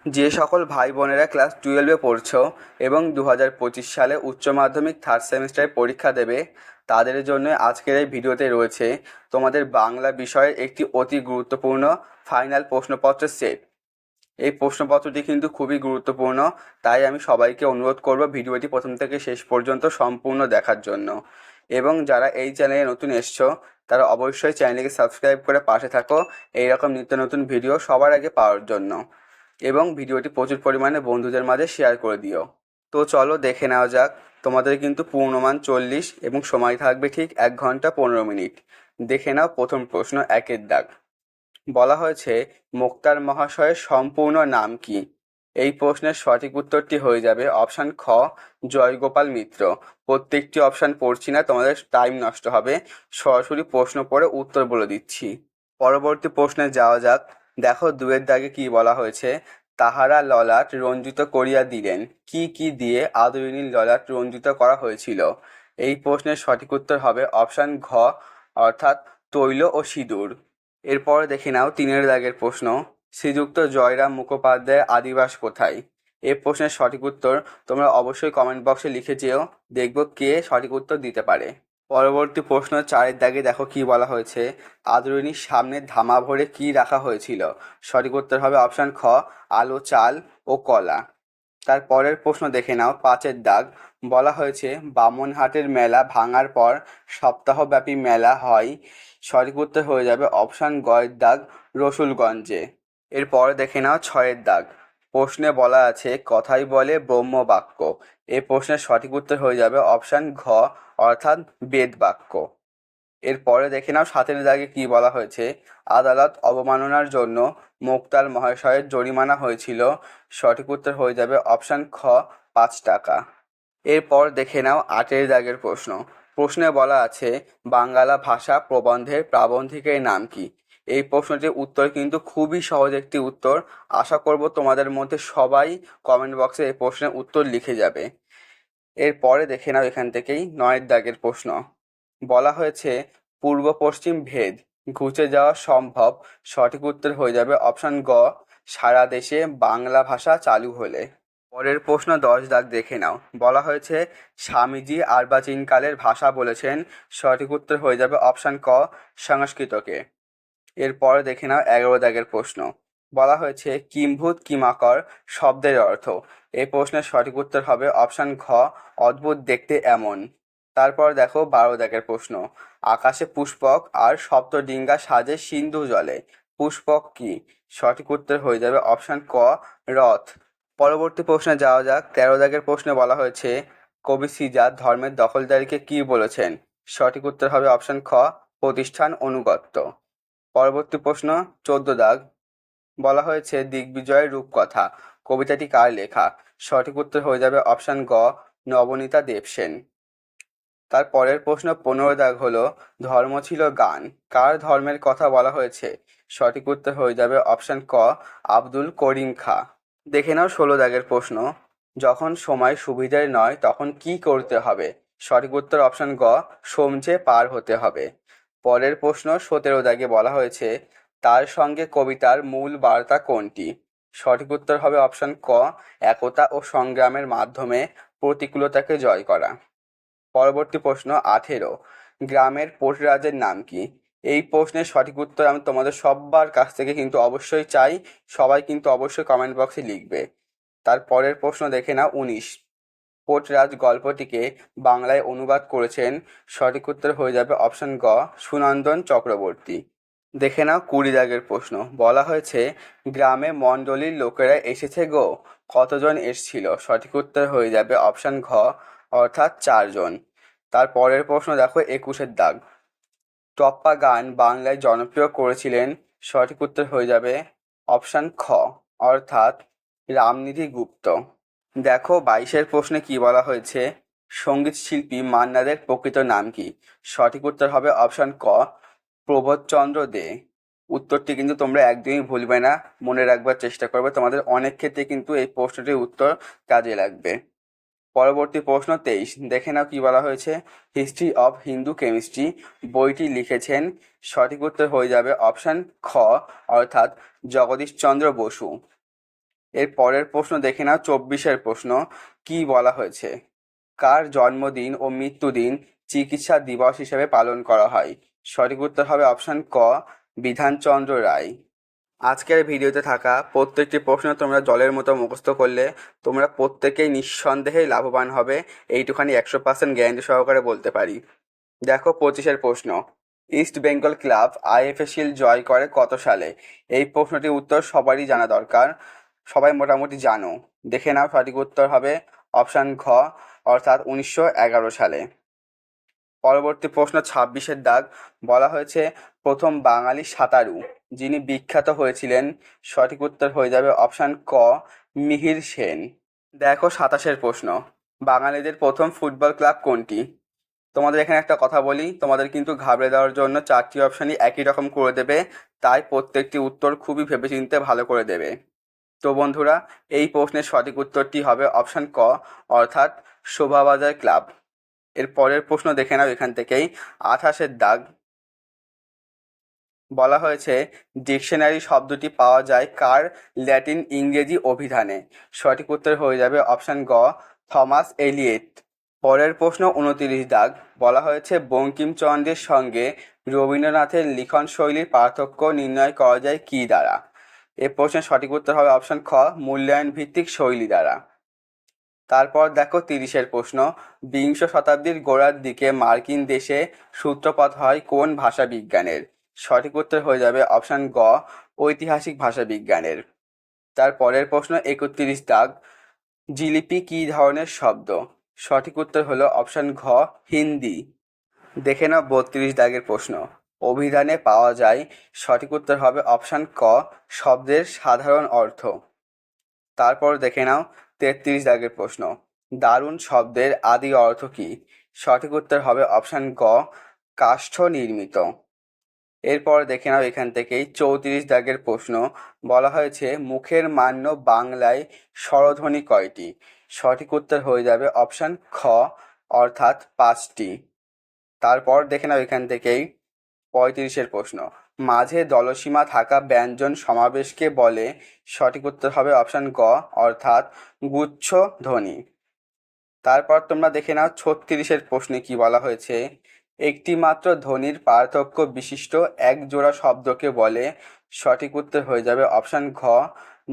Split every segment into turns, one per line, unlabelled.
যে সকল ভাই বোনেরা ক্লাস 12-এ পড়ছো এবং 2025 সালে উচ্চ মাধ্যমিক থার্ড সেমিস্টারে পরীক্ষা দেবে, তাদের জন্য আজকের এই ভিডিওতে রয়েছে তোমাদের বাংলা বিষয়ের একটি অতি গুরুত্বপূর্ণ ফাইনাল প্রশ্নপত্রের সেট। এই প্রশ্নপত্রটি কিন্তু খুবই গুরুত্বপূর্ণ, তাই আমি সবাইকে অনুরোধ করব ভিডিওটি প্রথম থেকে শেষ পর্যন্ত সম্পূর্ণ দেখার জন্য। এবং যারা এই চ্যানেলে নতুন এসছো, তারা অবশ্যই চ্যানেলটিকে সাবস্ক্রাইব করে পাশে থাকো এইরকম নিত্য নতুন ভিডিও সবার আগে পাওয়ার জন্য, এবং ভিডিওটি প্রচুর পরিমাণে বন্ধুদের মাঝে শেয়ার করে দিও। তো চলো দেখে নেওয়া যাক। তোমাদের কিন্তু পূর্ণমান 40 এবং সময় থাকবে ঠিক 1 ঘন্টা 15 মিনিট। দেখে নাও প্রথম প্রশ্ন, 1-এর দাগ। বলা হয়েছে মোক্তার মহাশয়ের সম্পূর্ণ নাম কি? এই প্রশ্নের সঠিক উত্তরটি হয়ে যাবে অপশান খ, জয়গোপাল মিত্র। প্রত্যেকটি অপশান পড়ছি না, তোমাদের টাইম নষ্ট হবে, সরাসরি প্রশ্ন পড়ে উত্তর বলে দিচ্ছি। পরবর্তী প্রশ্নে যাওয়া যাক। দেখো 2-এর দাগে কি বলা হয়েছে, তাহারা ললাট রঞ্জিত করিয়া দিলেন। কি কি দিয়ে আদরিণীর ললাট রঞ্জিত করা হয়েছিল? এই প্রশ্নের সঠিক উত্তর হবে অপশান ঘ, অর্থাৎ তৈল ও সিঁদুর। এরপরে দেখে নাও 3-এর দাগের প্রশ্ন, শ্রীযুক্ত জয়রাম মুখোপাধ্যায়ের আদিবাস কোথায়? এই প্রশ্নের সঠিক উত্তর তোমরা অবশ্যই কমেন্ট বক্সে লিখে যেও, দেখব কে সঠিক উত্তর দিতে পারে। পরবর্তী প্রশ্ন 4-এর দাগে দেখো কি বলা হয়েছে, আদরিণীর সামনে ধামা ভরে কি রাখা হয়েছিল? সঠিক উত্তর হবে অপশান খ, আলো, চাল ও কলা। তার পরের প্রশ্ন দেখে নাও 5-এর দাগ। বলা হয়েছে বামনহাটের মেলা ভাঙার পর সপ্তাহব্যাপী মেলা হয়। সঠিক উত্তর হয়ে যাবে অপশান গ-এর দাগ, রসুলগঞ্জে। এরপর দেখে নাও 6-এর দাগ। প্রশ্নে বলা আছে কথাই বলে ব্রহ্মবাক্য। এই প্রশ্নের সঠিক উত্তর হয়ে যাবে অপশান ঘ, অর্থাৎ বেদ বাক্য। এরপরে দেখে নাও 7-এর দাগে কি বলা হয়েছে, আদালত অবমাননার জন্য মোক্তার মহাশয়ের জরিমানা হয়েছিল। সঠিক উত্তর হয়ে যাবে অপশান খ, 5 টাকা। এরপর দেখে নাও 8-এর দাগের প্রশ্ন। প্রশ্নে বলা আছে বাংলা ভাষা প্রবন্ধের প্রাবন্ধিকের নাম কি? এই প্রশ্নটির উত্তর কিন্তু খুবই সহজ একটি উত্তর। আশা করব তোমাদের মধ্যে সবাই কমেন্ট বক্সে এই প্রশ্নের উত্তর লিখে যাবে। এরপরে দেখে নাও এখান থেকেই 9-এর দাগের প্রশ্ন। বলা হয়েছে পূর্ব পশ্চিম ভেদ ঘুচে যাওয়া সম্ভব। সঠিক উত্তর হয়ে যাবে অপশান গ, সারা দেশে বাংলা ভাষা চালু হলে। পরের প্রশ্ন 10 দাগ দেখে নাও। বলা হয়েছে স্বামীজি আর্বাচীনকালের ভাষা বলেছেন। সঠিক উত্তর হয়ে যাবে অপশান ক, সংস্কৃতকে। এরপরে দেখে নাও 11 দাগের প্রশ্ন। বলা হয়েছে কিম্ভূত কিমাকর শব্দের অর্থ। এই প্রশ্নের সঠিক উত্তর হবে অপশান ঘ, অদ্ভুত দেখতে এমন। তারপর দেখো 12 দাগের প্রশ্ন, আকাশে পুষ্পক আর সপ্তডিঙ্গা সাজে সিন্ধু জলে। পুষ্পক কি? সঠিক উত্তর হয়ে যাবে অপশান ক, রথ। পরবর্তী প্রশ্নে যাওয়া যাক। 13 দাগের প্রশ্নে বলা হয়েছে কবি শ্রীজাত ধর্মের দখলদারিকে কি বলেছেন? সঠিক উত্তর হবে অপশান খ, প্রতিষ্ঠান অনুগত্য। পরবর্তী প্রশ্ন 14 দাগ। বলা হয়েছে দিগ্বিজয়ের রূপকথা কবিতাটি কার লেখা? সঠিক উত্তর হয়ে যাবে অপশান গ, নবনীতা দেবসেন। তার পরের প্রশ্ন 15 দাগ হলো ধর্ম ছিল গান, কার ধর্মের কথা বলা হয়েছে? সঠিক উত্তর হয়ে যাবে অপশান ক, আব্দুল করিম খাঁ। দেখে নাও 16 দাগের প্রশ্ন, যখন সময় সুবিধার নয় তখন কি করতে হবে? সঠিক উত্তর অপশান গ, সমঝে পার হতে হবে। পরের প্রশ্ন 17 দাগে বলা হয়েছে তার সঙ্গে কবিতার মূল বার্তা কোনটি? সঠিক উত্তর হবে অপশান ক, একতা ও সংগ্রামের মাধ্যমে প্রতিকূলতাকে জয় করা। পরবর্তী প্রশ্ন 18, গ্রামের পটিরাজের নাম কি? এই প্রশ্নের সঠিক উত্তর আমি তোমাদের সবার কাছ থেকে কিন্তু অবশ্যই চাই, সবাই কিন্তু অবশ্যই কমেন্ট বক্সে লিখবে। তার পরের প্রশ্ন দেখে নাও 19, পোর্টরাজ গল্পটিকে বাংলায় অনুবাদ করেছেন। সঠিক উত্তর হয়ে যাবে অপশান গ, সুনন্দন চক্রবর্তী। দেখে নাও 20 দাগের প্রশ্ন। বলা হয়েছে গ্রামে মণ্ডলীর লোকেরা এসেছে গো, কতজন এসছিল? সঠিক উত্তর হয়ে যাবে অপশান ঘ, অর্থাৎ 4 জন। তার পরের প্রশ্ন দেখো 21-এর দাগ। টপ্পা গান বাংলায় জনপ্রিয় করেছিলেন। সঠিক উত্তর হয়ে যাবে অপশান খ, অর্থাৎ রামনিধি গুপ্ত। দেখো 22-এর প্রশ্নে কি বলা হয়েছে, সঙ্গীত শিল্পী মান্না দের প্রকৃত নাম কি? সঠিক উত্তর হবে অপশান ক, প্রবোধচন্দ্র দে। উত্তরটি কিন্তু তোমরা একদমই ভুলবে না, মনে রাখবার চেষ্টা করবে, তোমাদের অনেক ক্ষেত্রে কিন্তু এই প্রশ্নটির উত্তর কাজে লাগবে। পরবর্তী প্রশ্ন 23, দেখে নাও কি বলা হয়েছে, হিস্ট্রি অফ হিন্দু কেমিস্ট্রি বইটি লিখেছেন। সঠিক উত্তর হয়ে যাবে অপশান খ, অর্থাৎ জগদীশচন্দ্র বসু। এর পরের প্রশ্ন দেখে নাও 24-এর প্রশ্ন। কি বলা হয়েছে? কার জন্মদিন ও মৃত্যুদিন চিকিৎসা দিবস হিসেবে পালন করা হয়? সঠিক উত্তর হবে অপশন ক, বিধানচন্দ্র রায়। আজকের ভিডিওতে থাকা প্রত্যেকটি প্রশ্ন তোমরা জলের মতো মুখস্থ করলে তোমরা প্রত্যেকেই নিঃসন্দেহেই লাভবান হবে, এইটুখানি 100% গ্যারান্টি সহকারে বলতে পারি। দেখো 25-এর প্রশ্ন। East Bengal club IFA shield জয় করে কত সালে? এই প্রশ্নটির উত্তর সবারই জানা দরকার, সবাই মোটামুটি জানো। দেখে নাও, সঠিক উত্তর হবে অপশান ঘ, অর্থাৎ 1911 সালে। পরবর্তী প্রশ্ন 26-এর দাগ। বলা হয়েছে প্রথম বাঙালি সাঁতারু যিনি বিখ্যাত হয়েছিলেন। সঠিক উত্তর হয়ে যাবে অপশান ক, মিহির সেন। দেখো 27-এর প্রশ্ন। বাঙালিদের প্রথম ফুটবল ক্লাব কোনটি? তোমাদের এখানে একটা কথা বলি, তোমাদের কিন্তু ঘাবড়ে দেওয়ার জন্য 4টি অপশানই একই রকম করে দেবে, তাই প্রত্যেকটি উত্তর খুবই ভেবেচিন্তে ভালো করে দেবে। তো বন্ধুরা, এই প্রশ্নের সঠিক উত্তরটি হবে অপশান ক, অর্থাৎ শোভাবাজার ক্লাব। এর পরের প্রশ্ন দেখে নাও এখান থেকেই, 28-এর দাগ। বলা হয়েছে ডিকশনারি শব্দটি পাওয়া যায় কার ল্যাটিন ইংরেজি অভিধানে? সঠিক উত্তর হয়ে যাবে অপশান গ, থমাস এলিয়েট। পরের প্রশ্ন 29 দাগ। বলা হয়েছে বঙ্কিমচন্দ্রের সঙ্গে রবীন্দ্রনাথের লিখন শৈলীর পার্থক্য নির্ণয় করা যায় কী দ্বারা? এ প্রশ্নের সঠিক উত্তর হবে অপশান খ, মূল্যায়ন ভিত্তিক শৈলী দ্বারা। তারপর দেখো 30-এর প্রশ্ন। বিংশ শতাব্দীর গোড়ার দিকে মার্কিন দেশে সূত্রপাত হয় কোন ভাষা বিজ্ঞানের? সঠিক উত্তর হয়ে যাবে অপশান গ, ঐতিহাসিক ভাষা বিজ্ঞানের। তার পরের প্রশ্ন 31 দাগ। জিলিপি কী ধরনের শব্দ? সঠিক উত্তর হলো অপশান ঘ, হিন্দি। দেখে নাও 32 দাগের প্রশ্ন। অভিধানে পাওয়া যায়। সঠিক উত্তর হবে অপশান ক, শব্দের সাধারণ অর্থ। তারপর দেখে নাও 33 দাগের প্রশ্ন। দারুণ শব্দের আদি অর্থ কী? সঠিক উত্তর হবে অপশান গ, কাষ্ঠ নির্মিত। এরপর দেখে নাও এখান থেকেই 34 দাগের প্রশ্ন। বলা হয়েছে মুখের মান্য বাংলায় স্বরধ্বনি কয়টি? সঠিক উত্তর হয়ে যাবে অপশান খ, অর্থাৎ 5টি। তারপর দেখে নাও এখান থেকেই 35-এর প্রশ্ন। মাঝে দলসীমা থাকা ব্যঞ্জন সমাবেশকে বলে? সঠিক উত্তর হবে অপশান গ, অর্থাৎ গুচ্ছ ধ্বনি। তারপর তোমরা দেখে নাও 36-এর প্রশ্নে কি বলা হয়েছে। একটি মাত্র ধ্বনির পার্থক্য বিশিষ্ট এক জোড়া শব্দকে বলে? সঠিক উত্তর হয়ে যাবে অপশান ঘ,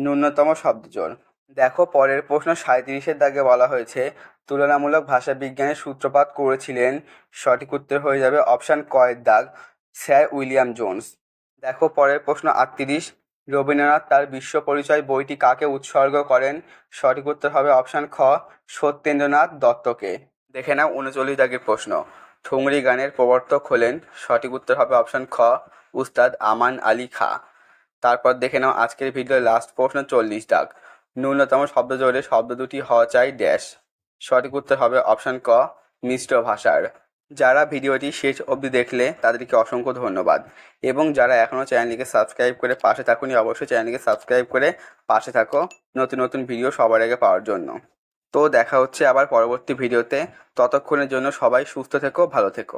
ন্যূনতম শব্দজোড়। দেখো পরের প্রশ্ন 37-এর দাগে বলা হয়েছে তুলনামূলক ভাষা বিজ্ঞানের সূত্রপাত করেছিলেন? সঠিক উত্তর হয়ে যাবে অপশান ক এর দাগ, স্যার উইলিয়াম জোন্স। দেখো পরের প্রশ্ন 38। রবীন্দ্রনাথ তার বিশ্ব পরিচয় বইটি কাকে উৎসর্গ করেন? সঠিক উত্তর হবে অপশান খ, সত্যেন্দ্রনাথ দত্তকে। দেখে নাও 39 দাগের প্রশ্ন। ঠুংরি গানের প্রবর্তক হলেন? সঠিক উত্তর হবে অপশান খ, উস্তাদ আমান আলী খা। তারপর দেখে নাও আজকের ভিডিওর লাস্ট প্রশ্ন 40 দাগ। ন্যূনতম শব্দজোড়ে শব্দ দুটি হওয়া চাই ড্যাশ। সঠিক উত্তর হবে অপশান ক, মিশ্র ভাষার। যারা ভিডিওটি শেষ অবধি দেখলে তাদেরকে অসংখ্য ধন্যবাদ, এবং যারা এখনও চ্যানেলটিকে সাবস্ক্রাইব করে পাশে থাকুনি অবশ্যই চ্যানেলটিকে সাবস্ক্রাইব করে পাশে থাকো নতুন নতুন ভিডিও সবার আগে পাওয়ার জন্য। তো দেখা হচ্ছে আবার পরবর্তী ভিডিওতে। ততক্ষণের জন্য সবাই সুস্থ থেকো, ভালো থেকো।